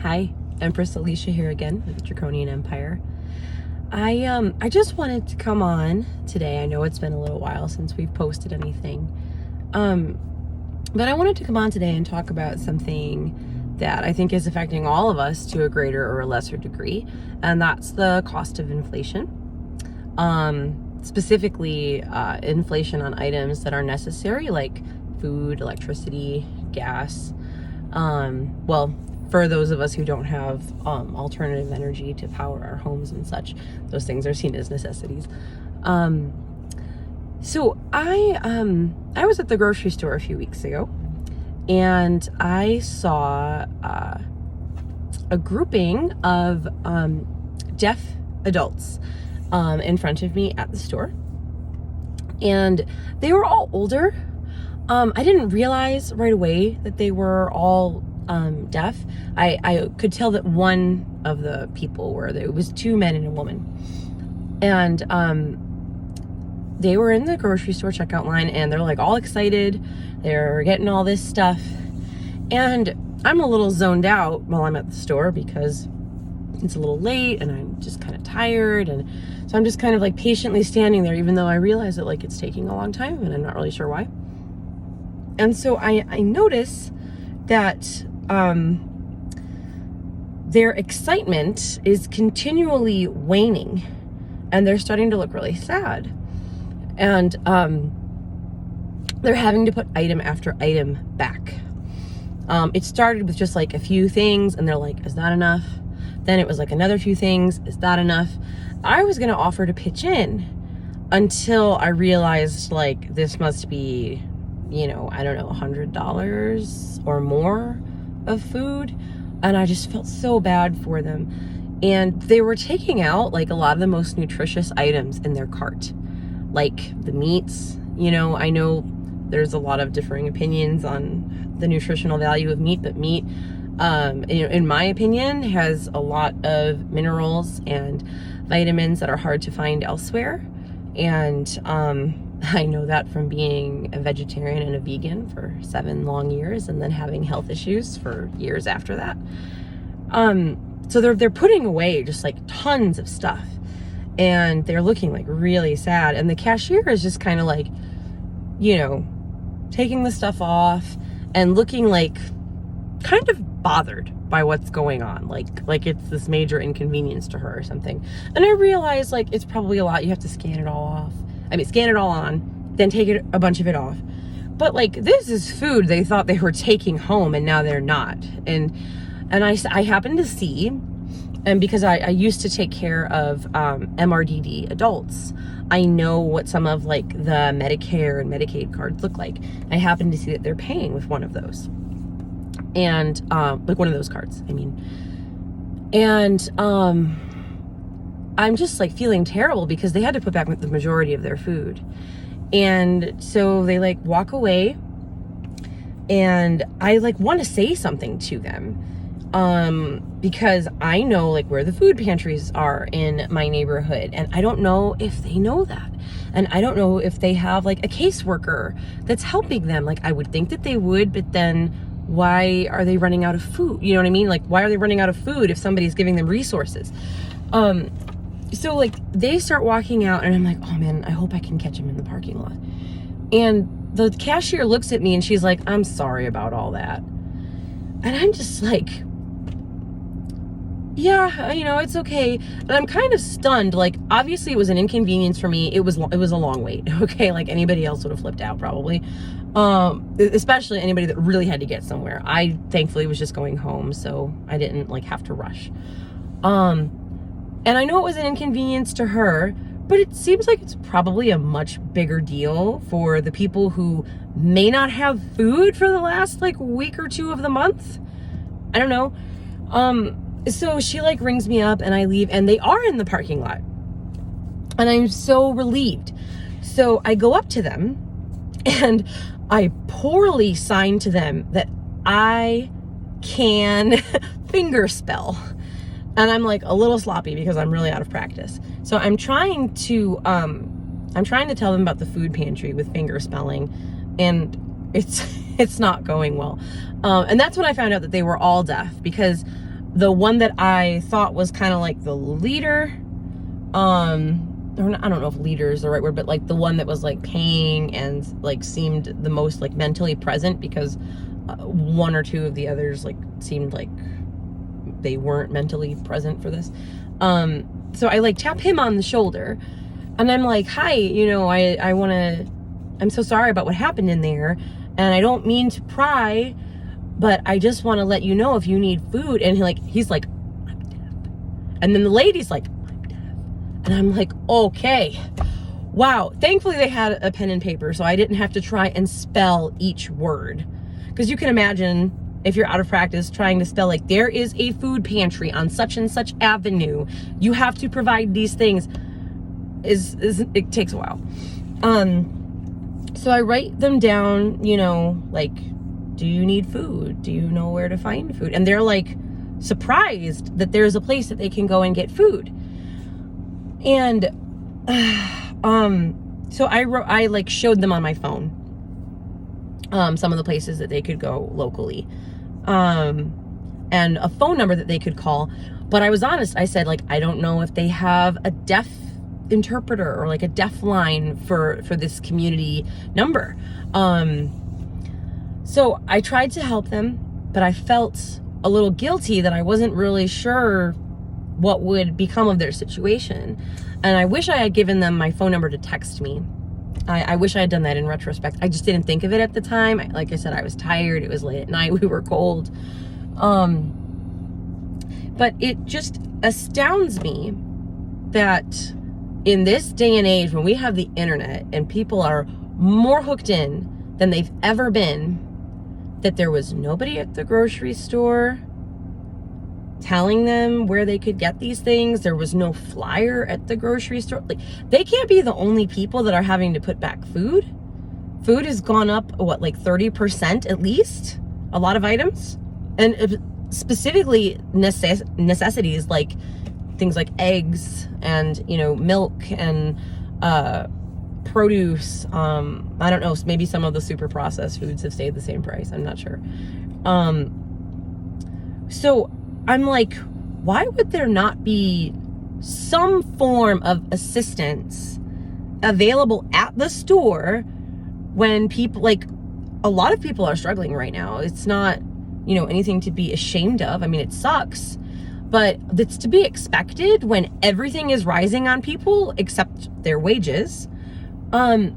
Hi, Empress Alicia here again with the Draconian Empire. I just wanted to come on today. I know it's been a little while since we've posted anything. But I wanted to come on today and talk about something that I think is affecting all of us to a greater or a lesser degree, and that's the cost of inflation. Specifically, inflation on items that are necessary, like food, electricity, gas. Well, for those of us who don't have alternative energy to power our homes and such, those things are seen as necessities. So I was at the grocery store a few weeks ago, and I saw a grouping of deaf adults in front of me at the store, and they were all older. I didn't realize right away that they were all deaf. I could tell that one of the people it was two men and a woman, and they were in the grocery store checkout line, and they're like all excited. They're getting all this stuff, and I'm a little zoned out while I'm at the store because it's a little late and I'm just kind of tired, and so I'm just kind of like patiently standing there, even though I realize that like it's taking a long time and I'm not really sure why. And so I notice that their excitement is continually waning, and they're starting to look really sad. And they're having to put item after item back. It started with just like a few things, and they're like, is that enough? Then it was like another few things. Is that enough? I was going to offer to pitch in until I realized like this must be, I don't know, $100 or more of food. And I just felt so bad for them. And they were taking out like a lot of the most nutritious items in their cart, like the meats. I know there's a lot of differing opinions on the nutritional value of meat, but meat, in my opinion, has a lot of minerals and vitamins that are hard to find elsewhere. And I know that from being a vegetarian and a vegan for 7 long years, and then having health issues for years after that. So they're putting away just like tons of stuff, and they're looking like really sad. And the cashier is just kind of like, taking the stuff off and looking like kind of bothered by what's going on, like it's this major inconvenience to her or something. And I realize like it's probably a lot. You have to scan it all on, then take a bunch of it off. But like, this is food they thought they were taking home, and now they're not. And I happened to see, and because I used to take care of MRDD adults, I know what some of like the Medicare and Medicaid cards look like. I happened to see that they're paying with one of those, and like one of those cards, I mean. And I'm just like feeling terrible because they had to put back the majority of their food. And so they like walk away, and I like want to say something to them, because I know like where the food pantries are in my neighborhood, and I don't know if they know that. And I don't know if they have like a caseworker that's helping them. Like, I would think that they would, but then why are they running out of food? You know what I mean? Like, why are they running out of food if somebody's giving them resources? So like they start walking out, and I'm like, oh man, I hope I can catch them in the parking lot. And the cashier looks at me and she's like, I'm sorry about all that. And I'm just like, yeah, it's okay. And I'm kind of stunned. Like, obviously it was an inconvenience for me. It was a long wait. Okay. Like, anybody else would have flipped out probably. Especially anybody that really had to get somewhere. I thankfully was just going home, so I didn't like have to rush. And I know it was an inconvenience to her, but it seems like it's probably a much bigger deal for the people who may not have food for the last like week or two of the month. I don't know. So she like rings me up, and I leave, and they are in the parking lot, and I'm so relieved. So I go up to them, and I poorly sign to them that I can finger spell. And I'm like a little sloppy because I'm really out of practice. So I'm trying to tell them about the food pantry with finger spelling, and it's not going well. And that's when I found out that they were all deaf, because the one that I thought was kind of like the leader, or not, I don't know if leader is the right word, but like the one that was like paying and like seemed the most like mentally present, because one or two of the others like seemed like they weren't mentally present for this. So I like tap him on the shoulder and I'm like, hi, you know, I'm so sorry about what happened in there, and I don't mean to pry, but I just want to let you know if you need food. And he's like, I'm deaf. And then the lady's like, I'm deaf. And I'm like, okay, wow. Thankfully they had a pen and paper, so I didn't have to try and spell each word. Because you can imagine, if you're out of practice, trying to spell like, there is a food pantry on such and such avenue, you have to provide these things, it takes a while. So I write them down, you know, like, do you need food? Do you know where to find food? And they're like surprised that there's a place that they can go and get food. And so I like showed them on my phone some of the places that they could go locally, and a phone number that they could call. But I was honest. I said, like, I don't know if they have a deaf interpreter or like a deaf line for this community number. So I tried to help them, but I felt a little guilty that I wasn't really sure what would become of their situation. And I wish I had given them my phone number to text me. I wish I had done that in retrospect. I just didn't think of it at the time. Like I said, I was tired. It was late at night. We were cold. But it just astounds me that in this day and age, when we have the internet and people are more hooked in than they've ever been, that there was nobody at the grocery store telling them where they could get these things. There was no flyer at the grocery store. Like, they can't be the only people that are having to put back food. Food has gone up, what, like 30% at least? A lot of items. And specifically necessities, like things like eggs and, you know, milk and produce. I don't know, maybe some of the super processed foods have stayed the same price. I'm not sure. So I'm like, why would there not be some form of assistance available at the store when people, like, a lot of people are struggling right now. It's not, you know, anything to be ashamed of. I mean, it sucks, but it's to be expected when everything is rising on people except their wages. And,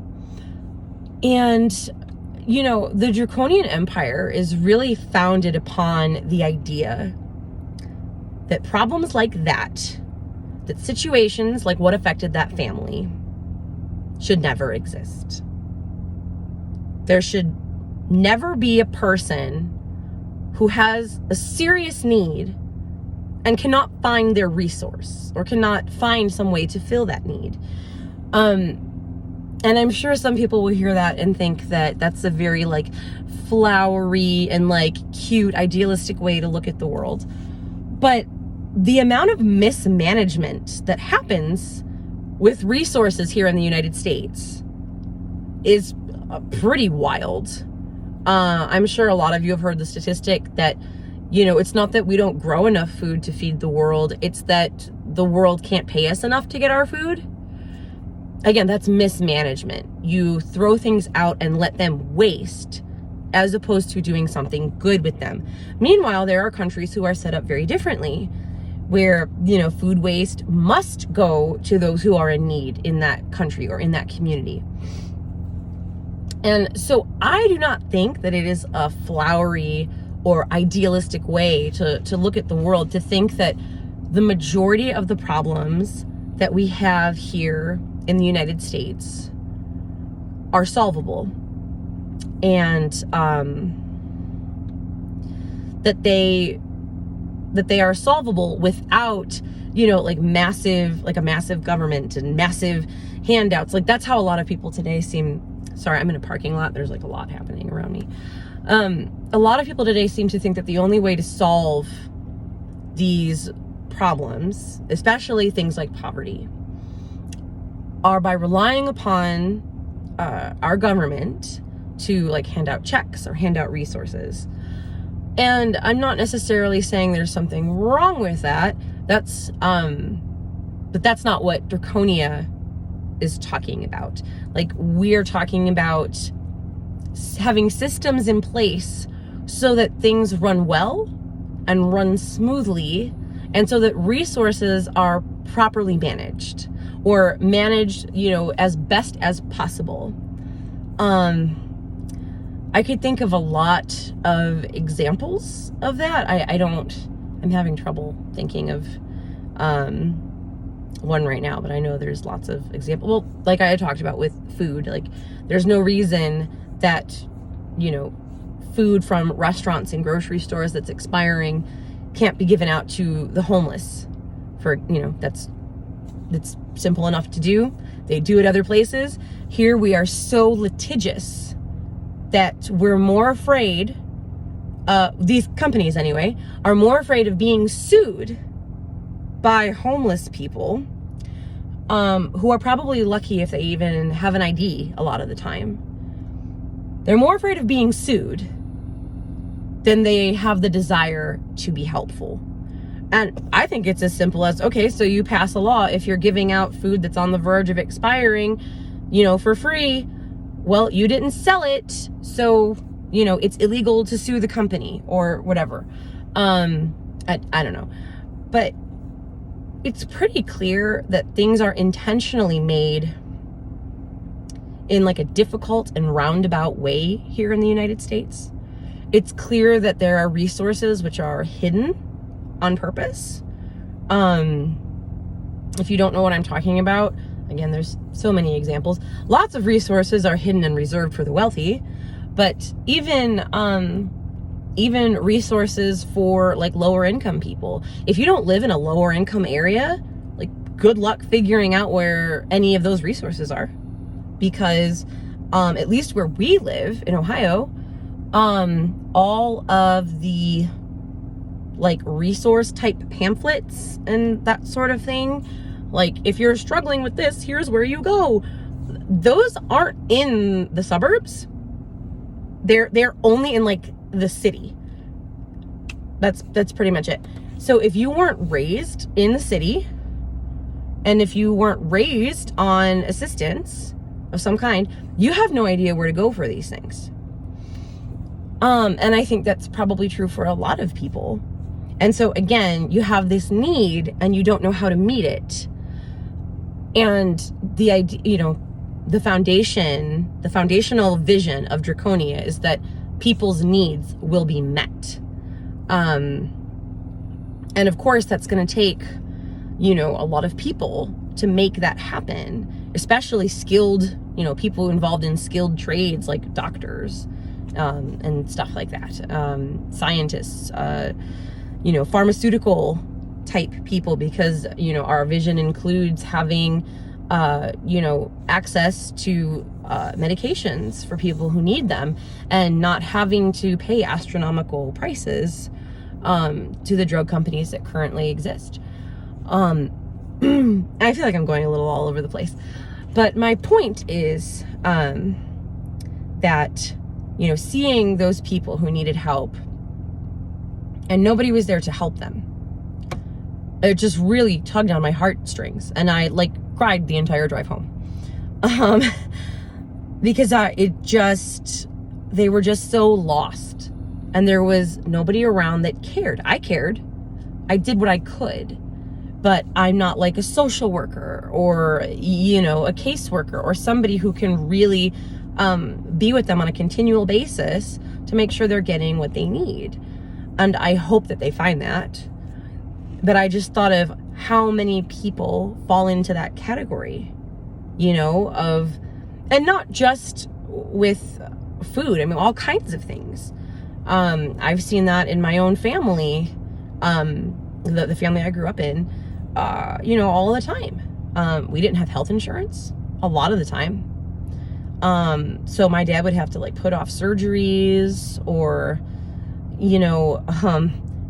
you know, the draconian empire is really founded upon the idea that problems like that situations like what affected that family should never exist. There should never be a person who has a serious need and cannot find their resource or cannot find some way to fill that need. And I'm sure some people will hear that and think that that's a very like flowery and like cute, idealistic way to look at the world. But the amount of mismanagement that happens with resources here in the United States is pretty wild. I'm sure a lot of you have heard the statistic that, you know, it's not that we don't grow enough food to feed the world, it's that the world can't pay us enough to get our food. Again, that's mismanagement. You throw things out and let them waste as opposed to doing something good with them. Meanwhile, there are countries who are set up very differently, where, you know, food waste must go to those who are in need in that country or in that community. And so I do not think that it is a flowery or idealistic way to look at the world, to think that the majority of the problems that we have here in the United States are solvable, and that they are solvable without, you know, like a massive government and massive handouts. Like, that's how a lot of people today seem. Sorry, I'm in a parking lot. There's like a lot happening around me. A lot of people today seem to think that the only way to solve these problems, especially things like poverty, are by relying upon our government to like hand out checks or hand out resources. And I'm not necessarily saying there's something wrong with that. But that's not what Draconia is talking about. Like, we're talking about having systems in place so that things run well and run smoothly, and so that resources are properly managed, or managed, as best as possible. I could think of a lot of examples of that. I'm having trouble thinking of one right now, but I know there's lots of examples. Well, like I talked about with food, like there's no reason that, food from restaurants and grocery stores that's expiring can't be given out to the homeless. That's simple enough to do. They do it other places. Here we are so litigious that we're more afraid, these companies anyway, are more afraid of being sued by homeless people, who are probably lucky if they even have an ID a lot of the time. They're more afraid of being sued than they have the desire to be helpful. And I think it's as simple as, okay, so you pass a law, if you're giving out food that's on the verge of expiring, for free, well, you didn't sell it, so, it's illegal to sue the company or whatever. I don't know. But it's pretty clear that things are intentionally made in like a difficult and roundabout way here in the United States. It's clear that there are resources which are hidden on purpose. If you don't know what I'm talking about, again, there's so many examples. Lots of resources are hidden and reserved for the wealthy, but even resources for like lower income people. If you don't live in a lower income area, like good luck figuring out where any of those resources are, because at least where we live in Ohio, all of the like resource type pamphlets and that sort of thing, like if you're struggling with this, here's where you go, those aren't in the suburbs. They're only in like the city. That's pretty much it. So if you weren't raised in the city, and if you weren't raised on assistance of some kind, you have no idea where to go for these things. And I think that's probably true for a lot of people. And so again, you have this need and you don't know how to meet it. And the idea, the foundational vision of Draconia is that people's needs will be met. And of course that's going to take, a lot of people to make that happen, especially skilled, people involved in skilled trades like doctors, and stuff like that. Scientists, pharmaceutical type people, because, our vision includes having, access to medications for people who need them, and not having to pay astronomical prices to the drug companies that currently exist. I feel like I'm going a little all over the place, but my point is that, seeing those people who needed help and nobody was there to help them, it just really tugged on my heartstrings, and I cried the entire drive home, because they were just so lost, and there was nobody around that cared. I cared. I did what I could, but I'm not like a social worker or, a caseworker or somebody who can really be with them on a continual basis to make sure they're getting what they need. And I hope that they find that. But I just thought of how many people fall into that category, and not just with food. I mean, all kinds of things. I've seen that in my own family, the family I grew up in, all the time. We didn't have health insurance a lot of the time. So my dad would have to put off surgeries, or,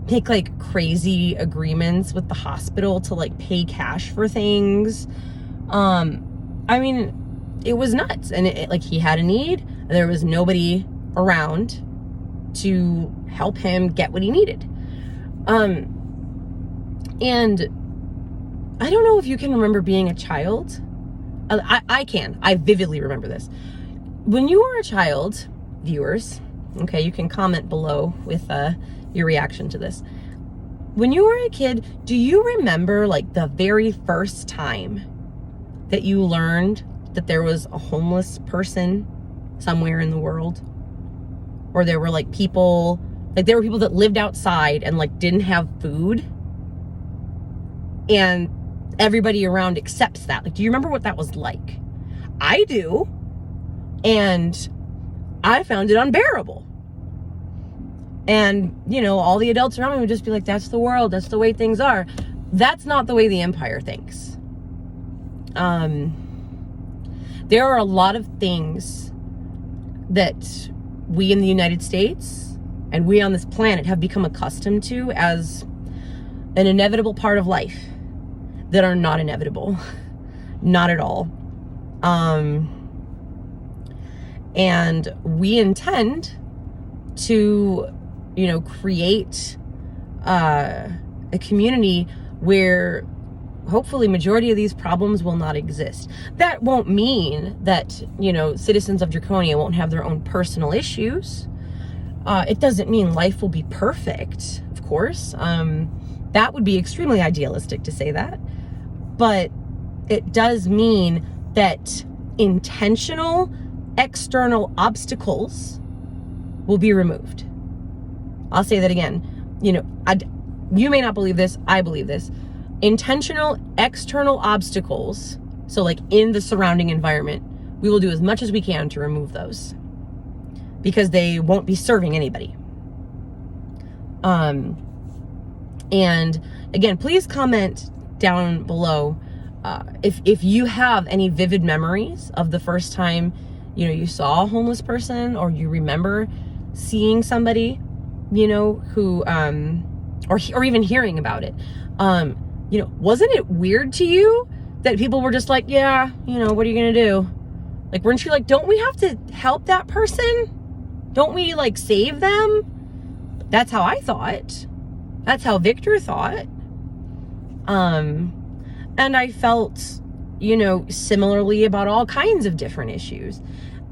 make crazy agreements with the hospital to pay cash for things. I mean, it was nuts. And he had a need, and there was nobody around to help him get what he needed. And I don't know if you can remember being a child. I can. I vividly remember this. When you were a child, viewers, okay, you can comment below with your reaction to this. When you were a kid, do you remember like the very first time that you learned that there was a homeless person somewhere in the world? Or there were like people, like there were people that lived outside and like didn't have food, and everybody around accepts that. Like, do you remember what that was like? I do. And I found it unbearable. And, you know, all the adults around me would just be like, that's the world. That's the way things are. That's not the way the empire thinks. There are a lot of things that we in the United States and we on this planet have become accustomed to as an inevitable part of life that are not inevitable. Not at all. And we intend to, you know, create a community where hopefully majority of these problems will not exist. That won't mean that, you know, citizens of Draconia won't have their own personal issues. It doesn't mean life will be perfect, of course. That would be extremely idealistic to say that. But it does mean that intentional external obstacles will be removed. I'll say that again. You know, you may not believe this, I believe this. Intentional external obstacles, so like in the surrounding environment, we will do as much as we can to remove those because they won't be serving anybody. And again, please comment down below if you have any vivid memories of the first time, you know, you saw a homeless person, or you remember seeing somebody, you know, who or even hearing about it. You know, wasn't it weird to you that people were just like, yeah, you know, what are you gonna do? Like, weren't you like, don't we have to help that person? Don't we like save them? That's how I thought. That's how Victor thought. And I felt, you know, similarly about all kinds of different issues.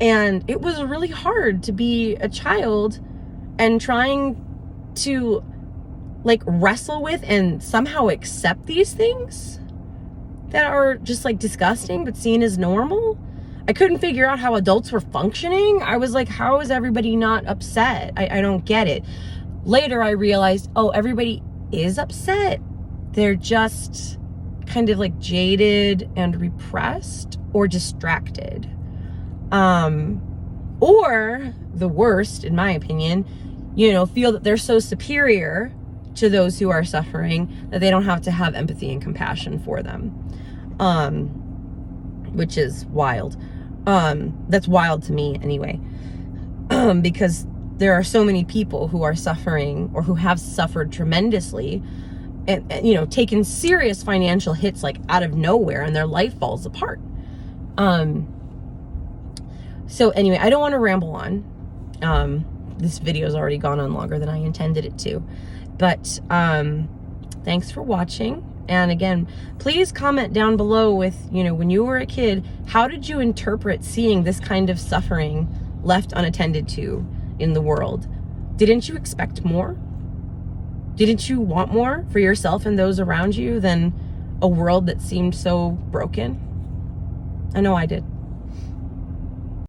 And it was really hard to be a child and trying to like wrestle with and somehow accept these things that are just like disgusting but seen as normal. I couldn't figure out how adults were functioning. I was like, how is everybody not upset? I don't get it. Later I realized, oh, everybody is upset. They're just kind of like jaded and repressed or distracted. Or the worst, in my opinion, you know, feel that they're so superior to those who are suffering that they don't have to have empathy and compassion for them. Which is wild. That's wild to me anyway. Because there are so many people who are suffering or who have suffered tremendously and you know, taken serious financial hits like out of nowhere, and their life falls apart. So anyway, I don't want to ramble on. This video's already gone on longer than I intended it to. But thanks for watching. And again, please comment down below with, you know, when you were a kid, how did you interpret seeing this kind of suffering left unattended to in the world? Didn't you expect more? Didn't you want more for yourself and those around you than a world that seemed so broken? I know I did.